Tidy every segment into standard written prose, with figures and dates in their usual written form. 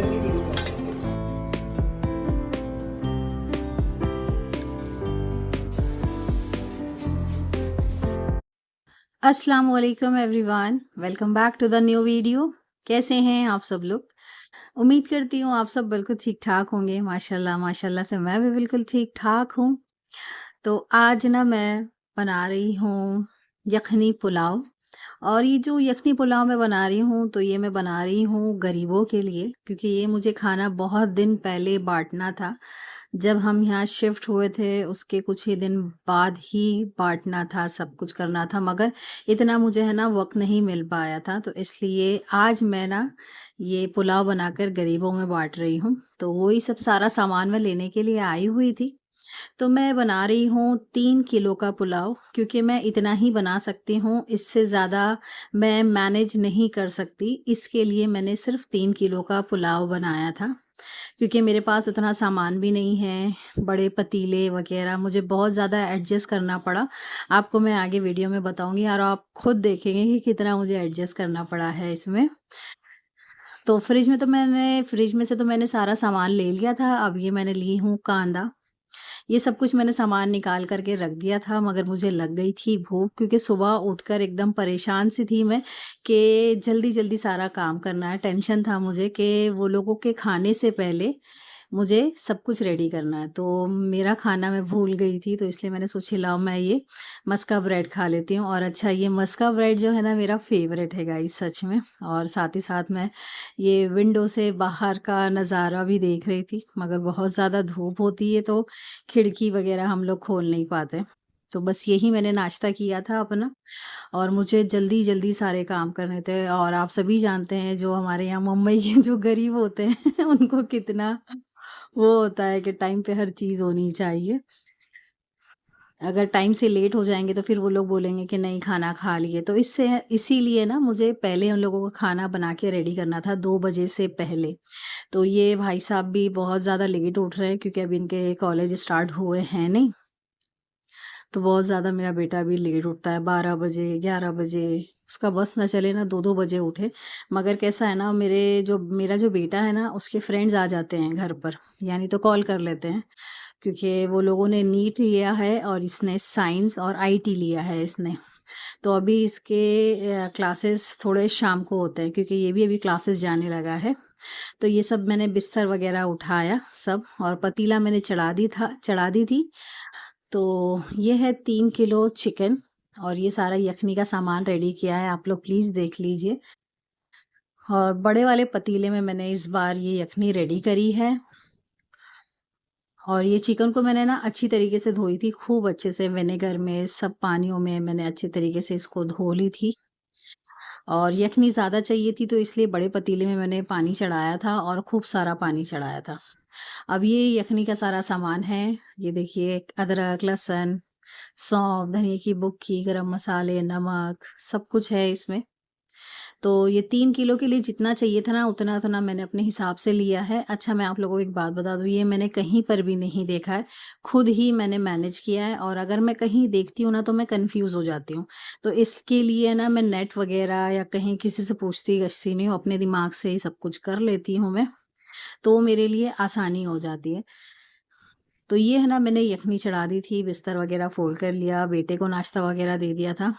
करके डील कर सकते हैं। अस्सलाम वालेकुम everyone, welcome back to the new video. कैसे हैं आप सब लोग? उम्मीद करती हूँ आप सब बिल्कुल ठीक-ठाक होंगे। माशाल्लाह माशाल्लाह से मैं भी बिल्कुल ठीक-ठाक हूँ। तो आज ना मैं बना रही हूँ यखनी पुलाव। और ये जो यखनी पुलाव मैं बना रही हूँ, तो ये मैं बना रही हूँ गरीबों के लिए, क्योंकि ये मुझे खाना बहुत दिन पहले बाँटना था। जब हम यहाँ शिफ्ट हुए थे, उसके कुछ ही दिन बाद ही बाँटना था, सब कुछ करना था, मगर इतना मुझे है ना वक़्त नहीं मिल पाया था, तो इसलिए आज मैं ना ये पुलाव बनाकर गरीबों में बाँट रही हूँ। तो वही सब सारा सामान मैं लेने के लिए आई हुई थी। तो मैं बना रही हूँ 3 किलो का पुलाव, क्योंकि मैं इतना ही बना सकती हूँ, इससे ज़्यादा मैं मैनेज नहीं कर सकती। इसके लिए मैंने सिर्फ़ 3 किलो का पुलाव बनाया था, क्योंकि मेरे पास उतना सामान भी नहीं है, बड़े पतीले वग़ैरह मुझे बहुत ज़्यादा एडजस्ट करना पड़ा। आपको मैं आगे वीडियो में बताऊँगी और आप खुद देखेंगे कि कितना मुझे एडजस्ट करना पड़ा है इसमें। तो फ्रिज में से तो मैंने सारा सामान ले लिया था, अब ये मैंने ली हूँ कांदा। ये सब कुछ मैंने सामान निकाल कर के रख दिया था, मगर मुझे लग गई थी भूख, क्योंकि सुबह उठकर एकदम परेशान सी थी मैं कि जल्दी-जल्दी सारा काम करना है। टेंशन था मुझे कि वो लोगों के खाने से पहले मुझे सब कुछ रेडी करना है। तो मेरा खाना मैं भूल गई थी, तो इसलिए मैंने सोची लाओ मैं ये मस्का ब्रेड खा लेती हूँ। और अच्छा, ये मस्का ब्रेड जो है ना मेरा फ़ेवरेट है गाइस सच में। और साथ ही साथ मैं ये विंडो से बाहर का नज़ारा भी देख रही थी, मगर बहुत ज़्यादा धूप होती है तो खिड़की वग़ैरह हम लोग खोल नहीं पाते। तो बस यही मैंने नाश्ता किया था अपना, और मुझे जल्दी-जल्दी सारे काम करने थे। और आप सभी जानते हैं जो हमारे यहाँ मुंबई के जो गरीब होते हैं उनको कितना वो होता है कि टाइम पे हर चीज़ होनी चाहिए। अगर टाइम से लेट हो जाएँगे तो फिर वो लोग बोलेंगे कि नहीं खाना खा लिए। तो इसीलिए ना मुझे पहले उन लोगों को खाना बना के रेडी करना था 2 बजे से पहले। तो ये भाई साहब भी बहुत ज़्यादा लेट उठ रहे हैं, क्योंकि अभी इनके कॉलेज स्टार्ट हुए हैं नहीं। तो बहुत ज़्यादा मेरा बेटा भी लेट उठता है, 12 बजे, 11 बजे, उसका बस ना चले ना 2-2 बजे उठे। मगर कैसा है ना, मेरा जो बेटा है ना, उसके फ्रेंड्स आ जाते हैं घर पर, यानी तो कॉल कर लेते हैं, क्योंकि वो लोगों ने नीट लिया है और इसने साइंस और आईटी लिया है इसने। तो अभी इसके क्लासेस थोड़े शाम को होते हैं, क्योंकि ये भी अभी क्लासेस जाने लगा है। तो ये सब मैंने बिस्तर वगैरह उठाया सब, और पतीला मैंने चढ़ा दी थी। तो ये है 3 किलो चिकन, और ये सारा यखनी का सामान रेडी किया है, आप लोग प्लीज़ देख लीजिए। और बड़े वाले पतीले में मैंने इस बार ये यखनी रेडी करी है। और ये चिकन को मैंने ना अच्छी तरीके से धोई थी, खूब अच्छे से विनेगर में, सब पानियों में मैंने अच्छे तरीके से इसको धो ली थी। और यखनी ज़्यादा चाहिए थी, तो इसलिए बड़े पतीले में मैंने पानी चढ़ाया था, और खूब सारा पानी चढ़ाया था। अब ये यखनी का सारा सामान है, ये देखिए अदरक, लहसुन, सौंफ, धनिये की बुक्की, गरम मसाले, नमक, सब कुछ है इसमें। तो ये 3 किलो के लिए जितना चाहिए था ना, उतना-उतना मैंने अपने हिसाब से लिया है। अच्छा, मैं आप लोगों को एक बात बता दूँ, ये मैंने कहीं पर भी नहीं देखा है, खुद ही मैंने मैनेज किया है। और अगर मैं कहीं देखती हूँ ना, तो मैं कन्फ्यूज़ हो जाती हूँ। तो इसके लिए ना मैं नेट वग़ैरह या कहीं किसी से पूछती-गछती नहीं हूँ, अपने दिमाग से ही सब कुछ कर लेती हूँ मैं, तो मेरे लिए आसानी हो जाती है। तो ये है ना, मैंने यखनी चढ़ा दी थी, बिस्तर वग़ैरह फ़ोल्ड कर लिया, बेटे को नाश्ता वग़ैरह दे दिया था।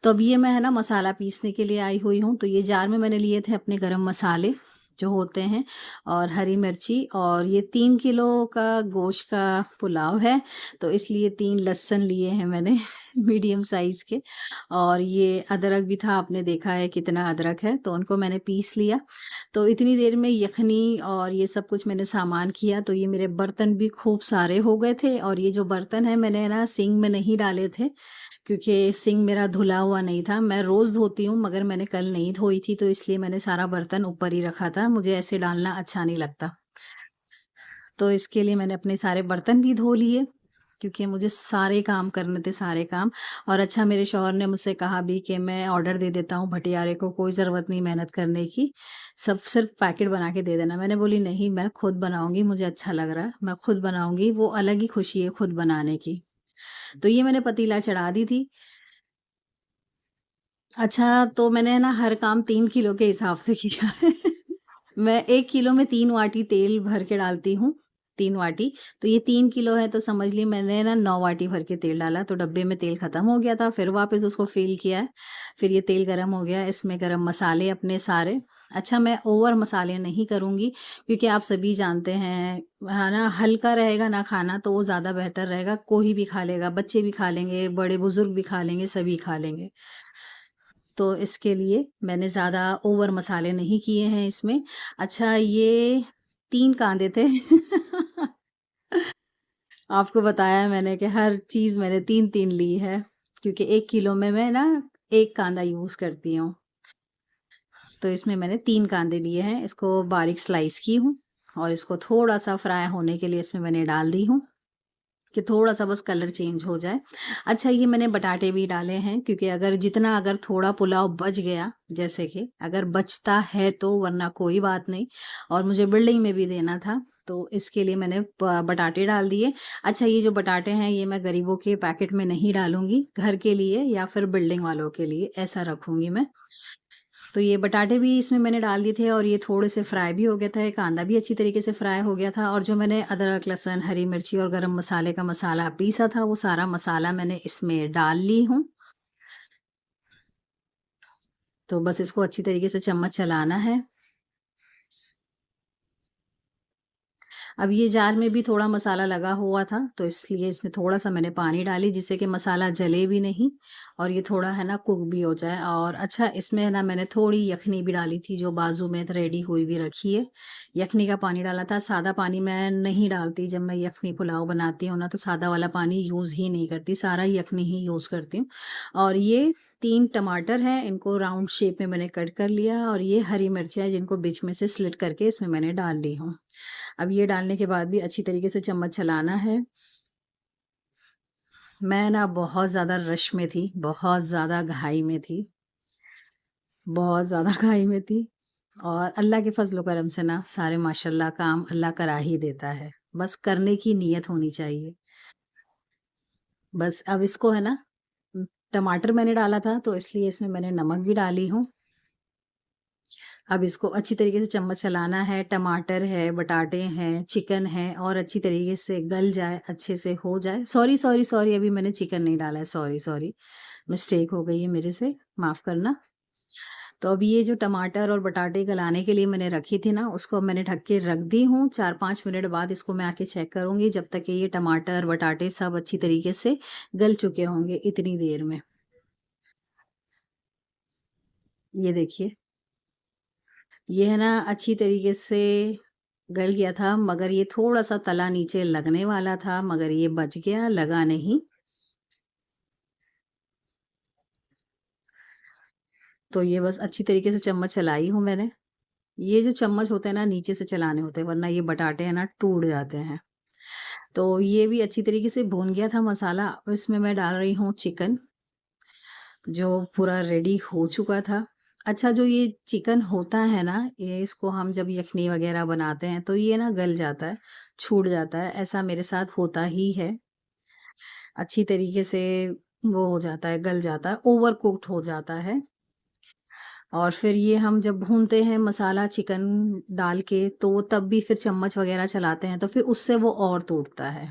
तो अब ये मैं है ना मसाला पीसने के लिए आई हुई हूँ। तो ये जार में मैंने लिए थे अपने गरम मसाले जो होते हैं, और हरी मिर्ची, और ये 3 किलो का गोश्त का पुलाव है, तो इसलिए 3 लहसुन लिए हैं मैंने मीडियम साइज़ के। और ये अदरक भी था, आपने देखा है कितना अदरक है, तो उनको मैंने पीस लिया। तो इतनी देर में यखनी और ये सब कुछ मैंने सामान किया, तो ये मेरे बर्तन भी खूब सारे हो गए थे। और ये जो बर्तन है मैंने ना सिंक में नहीं डाले थे, क्योंकि सिंक मेरा धुला हुआ नहीं था। मैं रोज़ धोती हूँ, मगर मैंने कल नहीं धोई थी, तो इसलिए मैंने सारा बर्तन ऊपर ही रखा था, मुझे ऐसे डालना अच्छा नहीं लगता। तो इसके लिए मैंने अपने सारे बर्तन भी धो लिए, क्योंकि मुझे सारे काम करने थे, सारे काम। और अच्छा, मेरे शौहर ने मुझसे कहा भी कि मैं ऑर्डर दे देता हूँ भटियारे को, कोई ज़रूरत नहीं मेहनत करने की, सब सिर्फ़ पैकेट बना के दे देना। मैंने बोली नहीं, मैं खुद बनाऊँगी, मुझे अच्छा लग रहा है, मैं खुद बनाऊँगी, वो अलग ही खुशी है खुद बनाने की। तो ये मैंने पतीला चढ़ा दी थी। अच्छा, तो मैंने ना हर काम 3 किलो के हिसाब से किया है। मैं 1 किलो में 3 वाटी तेल भर के डालती हूँ, 3 वाटी। तो ये 3 किलो है तो समझ लीजिए मैंने ना 9 वाटी भर के तेल डाला, तो डब्बे में तेल खत्म हो गया था, फिर वापस उसको फ़िल किया है। फिर ये तेल गरम हो गया, इसमें गरम मसाले अपने सारे। अच्छा, मैं ओवर मसाले नहीं करूँगी क्योंकि आप सभी जानते हैं, है ना, हल्का रहेगा ना खाना तो वो ज़्यादा बेहतर रहेगा, कोई भी खा लेगा, बच्चे भी खा लेंगे, बड़े-बुज़ुर्ग भी खा लेंगे, सभी खा लेंगे। तो इसके लिए मैंने ज़्यादा ओवर मसाले नहीं किए हैं इसमें। अच्छा, ये 3 कांदे थे। आपको बताया मैंने कि हर चीज़ मैंने 3-3 ली है, क्योंकि 1 किलो में मैं ना 1 कांदा यूज़ करती हूँ। तो इसमें मैंने 3 कांदे लिए हैं, इसको बारीक स्लाइस की हूँ और इसको थोड़ा-सा फ्राई होने के लिए इसमें मैंने डाल दी हूँ। कि थोड़ा-सा बस कलर चेंज हो जाए। अच्छा, ये मैंने बटाटे भी डाले हैं क्योंकि अगर थोड़ा पुलाव बच गया, जैसे कि अगर बचता है तो, वरना कोई बात नहीं, और मुझे बिल्डिंग में भी देना था, तो इसके लिए मैंने प बटाटे डाल दिए। अच्छा, ये जो बटाटे हैं ये मैं गरीबों के पैकेट में नहीं डालूँगी, घर के लिए या फिर बिल्डिंग वालों के लिए ऐसा रखूँगी मैं। तो ये बटाटे भी इसमें मैंने डाल दिए थे और ये थोड़े से फ्राई भी हो गया था, ये कांदा भी अच्छी तरीके से फ्राई हो गया था, और जो मैंने अदरक, लहसुन, हरी मिर्ची और गरम मसाले का मसाला पीसा था, वो सारा मसाला मैंने इसमें डाल ली हूँ। तो बस इसको अच्छी तरीके से चम्मच चलाना है। अब ये जार में भी थोड़ा मसाला लगा हुआ था, तो इसलिए इसमें थोड़ा-सा मैंने पानी डाली जिससे कि मसाला जले भी नहीं और ये थोड़ा है ना कुक भी हो जाए। और अच्छा, इसमें है ना मैंने थोड़ी यखनी भी डाली थी जो बाजू में रेडी हुई भी रखी है। यखनी का पानी डाला था, सादा पानी मैं नहीं डालती, जब मैं यखनी पुलाव बनाती हूँ ना तो सादा वाला पानी यूज़ ही नहीं करती, सारा यखनी ही यूज़ करती हूँ। और ये 3 टमाटर हैं, इनको राउंड शेप में मैंने कट कर लिया, और ये हरी मिर्चियाँ जिनको बीच में से स्लिट करके इसमें मैंने डाल ली हूँ। अब ये डालने के बाद भी अच्छी तरीके से चम्मच चलाना है। मैं ना बहुत ज़्यादा रश में थी, बहुत ज़्यादा घाई में थी, बहुत ज़्यादा घाई में थी, और अल्लाह के फ़ज़्ल-ओ-करम से ना सारे माशाअल्लाह काम अल्लाह करा ही देता है। बस करने की नीयत होनी चाहिए। बस अब इसको है ना, टमाटर मैंने डाला था तो इसलिए इसमें मैंने नमक भी डाली हूँ। अब इसको अच्छी तरीके से चम्मच चलाना है, टमाटर है, बटाटे हैं, चिकन है, और अच्छी तरीके से गल जाए, अच्छे से हो जाए। सॉरी, सॉरी, सॉरी, अभी मैंने चिकन नहीं डाला है, सॉरी, सॉरी, मिस्टेक हो गई है मेरे से, माफ़ करना। तो अब ये जो टमाटर और बटाटे गलाने के लिए मैंने रखी थी ना, उसको अब मैंने ढक के रख दी हूँ। 4-5 मिनट बाद इसको मैं आके चेक करूँगी, जब तक कि ये टमाटर, बटाटे सब अच्छी तरीके से गल चुके होंगे इतनी देर में। ये देखिए, ये है ना अच्छी तरीके से गल गया था, मगर ये थोड़ा-सा तला नीचे लगने वाला था, मगर ये बच गया, लगा नहीं। तो ये बस अच्छी तरीके से चम्मच चलाई हूँ मैंने। ये जो चम्मच होते हैं ना, नीचे से चलाने होते हैं, वरना ये बटाटे हैं ना टूट जाते हैं। तो ये भी अच्छी तरीके से भून गया था मसाला। अब इसमें मैं डाल रही हूँ चिकन, जो पूरा रेडी हो चुका था। अच्छा, जो ये चिकन होता है ना, ये इसको हम जब यखनी वग़ैरह बनाते हैं, तो ये ना गल जाता है, छूट जाता है, ऐसा मेरे साथ होता ही है। अच्छी तरीके से वो हो जाता है, गल जाता है, ओवर कुक्ड हो जाता है। और फिर ये हम जब भूनते हैं मसाला चिकन डाल के, तो वो तब भी फिर चम्मच वग़ैरह चलाते हैं, तो फिर उससे वो और टूटता है।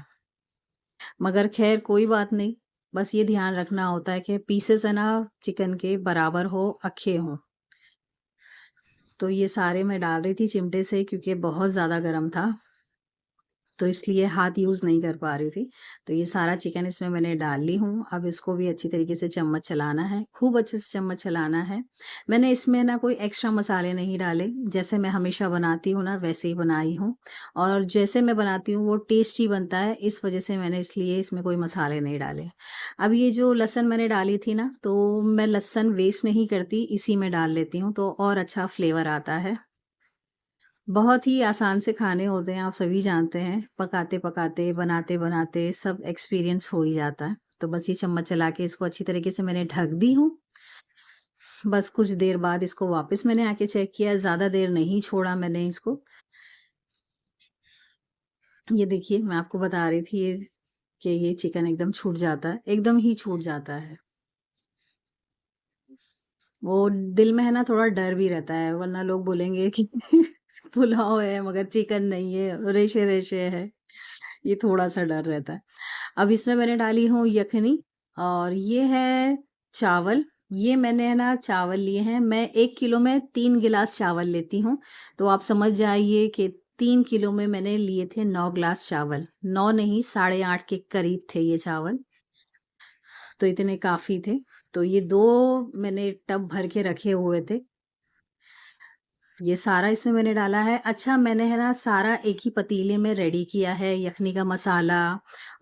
मगर ख़ैर कोई बात नहीं, बस ये ध्यान रखना होता है कि पीसेज़ है ना चिकन के बराबर हो, अक्खे हों। तो ये सारे मैं डाल रही थी चिमटे से क्योंकि बहुत ज़्यादा गरम था। तो इसलिए हाथ यूज़ नहीं कर पा रही थी। तो ये सारा चिकन इसमें मैंने डाल ली हूँ। अब इसको भी अच्छी तरीके से चम्मच चलाना है, खूब अच्छे से चम्मच चलाना है। मैंने इसमें ना कोई एक्स्ट्रा मसाले नहीं डाले, जैसे मैं हमेशा बनाती हूँ ना वैसे ही बनाई हूँ, और जैसे मैं बनाती हूँ वो टेस्टी बनता है, इस वज़ह से मैंने इसलिए इसमें कोई मसाले नहीं डाले। अब ये जो लहसुन मैंने डाली थी ना, तो मैं लहसुन वेस्ट नहीं करती, इसी में डाल लेती हूँ तो और अच्छा फ्लेवर आता है। बहुत ही आसान से खाने होते हैं, आप सभी जानते हैं। पकाते-पकाते, बनाते-बनाते सब एक्सपीरियंस हो ही जाता है। तो बस ये चम्मच चला के इसको अच्छी तरीके से मैंने ढक दी हूँ। बस कुछ देर बाद इसको वापस मैंने आके चेक किया, ज़्यादा देर नहीं छोड़ा मैंने इसको। ये देखिए, मैं आपको बता रही थी ये कि ये चिकन एकदम छूट जाता है, एकदम ही छूट जाता है। वो दिल में है ना थोड़ा डर भी रहता है, वरना लोग बोलेंगे कि पुलाव है मगर चिकन नहीं है, रेशे-रेशे है, ये थोड़ा-सा डर रहता है। अब इसमें मैंने डाली हूँ यखनी और ये है चावल। ये मैंने है ना चावल लिए हैं, मैं 1 किलो में 3 गिलास चावल लेती हूँ, तो आप समझ जाइए कि 3 किलो में मैंने लिए थे 9 ग्लास चावल। 9 नहीं, साढ़े 8 के करीब थे ये चावल, तो इतने काफ़ी थे। तो ये 2 मैंने टब भर के रखे हुए थे। ये सारा इसमें मैंने डाला है। अच्छा मैंने है ना सारा एक ही पतीले में रेडी किया है, यखनी का मसाला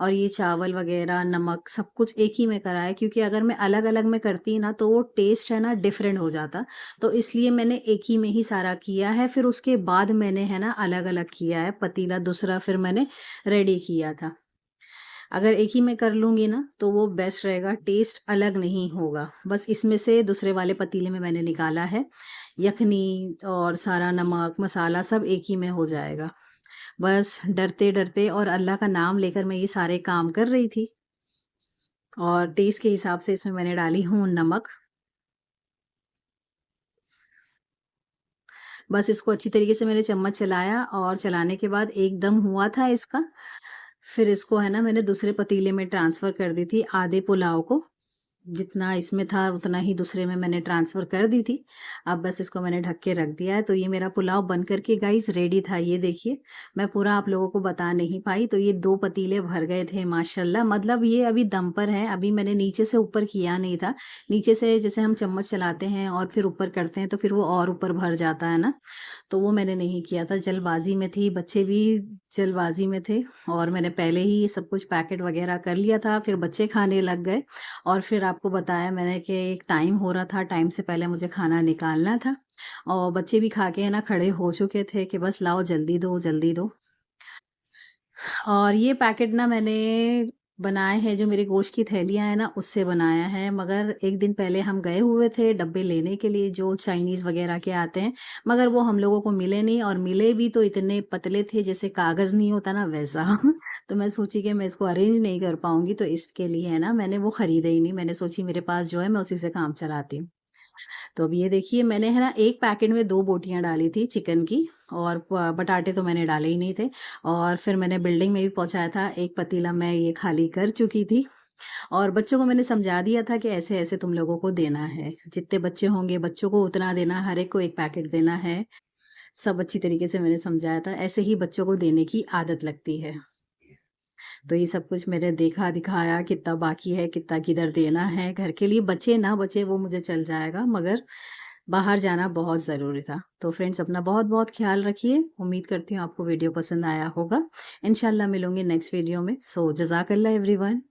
और ये चावल वग़ैरह, नमक सब कुछ एक ही में करा है क्योंकि अगर मैं अलग-अलग में करती ना तो वो टेस्ट है ना डिफ़रेंट हो जाता। तो इसलिए मैंने एक ही में ही सारा किया है, फिर उसके बाद मैंने है ना अलग-अलग किया है, पतीला दूसरा फिर मैंने रेडी किया था। अगर एक ही में कर लूँगी ना, तो वो बेस्ट रहेगा, टेस्ट अलग नहीं होगा। बस इसमें से दूसरे वाले पतीले में मैंने निकाला है, यखनी और सारा नमक, मसाला सब एक ही में हो जाएगा। बस डरते-डरते और अल्लाह का नाम लेकर मैं ये सारे काम कर रही थी और टेस्ट के हिसाब से इसमें मैंने डाली हूँ नमक। बस इसको अच्छी तरीके से मैंने चम्मच चलाया और चलाने के बाद एकदम हुआ था इसका, फिर इसको है ना मैंने दूसरे पतीले में ट्रांसफ़र कर दी थी आधे पुलाव को। जितना इसमें था उतना ही दूसरे में मैंने ट्रांसफ़र कर दी थी। अब बस इसको मैंने ढक के रख दिया है, तो ये मेरा पुलाव बन कर के गाइस रेडी था, ये देखिए। मैं पूरा आप लोगों को बता नहीं पाई, तो ये 2 पतीले भर गए थे माशाल्लाह। मतलब ये अभी दम पर है, अभी मैंने नीचे से ऊपर किया नहीं था। नीचे से जैसे हम चम्मच चलाते हैं और फिर ऊपर करते हैं, तो फिर वो और ऊपर भर जाता है ना, तो वो मैंने नहीं किया था, जल्दबाज़ी में थी, बच्चे भी जल्दबाज़ी में थे और मैंने पहले ही ये सब कुछ पैकेट वग़ैरह कर लिया था, फिर बच्चे खाने लग गए और फिर आपको बताया मैंने कि एक टाइम हो रहा था, टाइम से पहले मुझे खाना निकालना था और बच्चे भी खा के है ना खड़े हो चुके थे कि बस लाओ जल्दी दो, जल्दी दो। और ये पैकेट ना मैंने बनाए हैं, जो मेरी गोश्त की थैलियाँ हैं ना, उससे बनाया है। मगर 1 दिन पहले हम गए हुए थे डब्बे लेने के लिए, जो चाइनीज़ वग़ैरह के आते हैं, मगर वो हम लोगों को मिले नहीं और मिले भी तो इतने पतले थे, जैसे कागज़ नहीं होता ना, वैसा। तो मैं सोची कि मैं इसको अरेंज नहीं कर पाऊँगी, तो इसके लिए है ना, मैंने वो खरीदे ही नहीं। मैंने सोची मेरे पास जो है, मैं उसी से काम चलाती हूँ। तो अब ये देखिए मैंने है ना 1 पैकेट में 2 बोटियाँ डाली थी चिकन की और प बटाटे तो मैंने डाले ही नहीं थे और फिर मैंने बिल्डिंग में भी पहुँचाया था, 1 पतीला मैं ये खाली कर चुकी थी और बच्चों को मैंने समझा दिया था कि ऐसे-ऐसे तुम लोगों को देना है। जितने बच्चे होंगे बच्चों को उतना देना, हर एक को 1 पैकेट देना है। सब अच्छी तरीके से मैंने समझाया था, ऐसे ही बच्चों को देने की आदत लगती है। तो ये सब कुछ मैंने देखा, दिखाया, कितना बाकी है, कितना किधर देना है। घर के लिए बचे ना बचे वो मुझे चल जाएगा, मगर बाहर जाना बहुत ज़रूरी था। तो फ्रेंड्स अपना बहुत-बहुत ख़्याल रखिए। उम्मीद करती हूँ आपको वीडियो पसंद आया होगा। इंशाल्लाह मिलूँगी नेक्स्ट वीडियो में। सो जज़ाकल्लाह एवरीवन।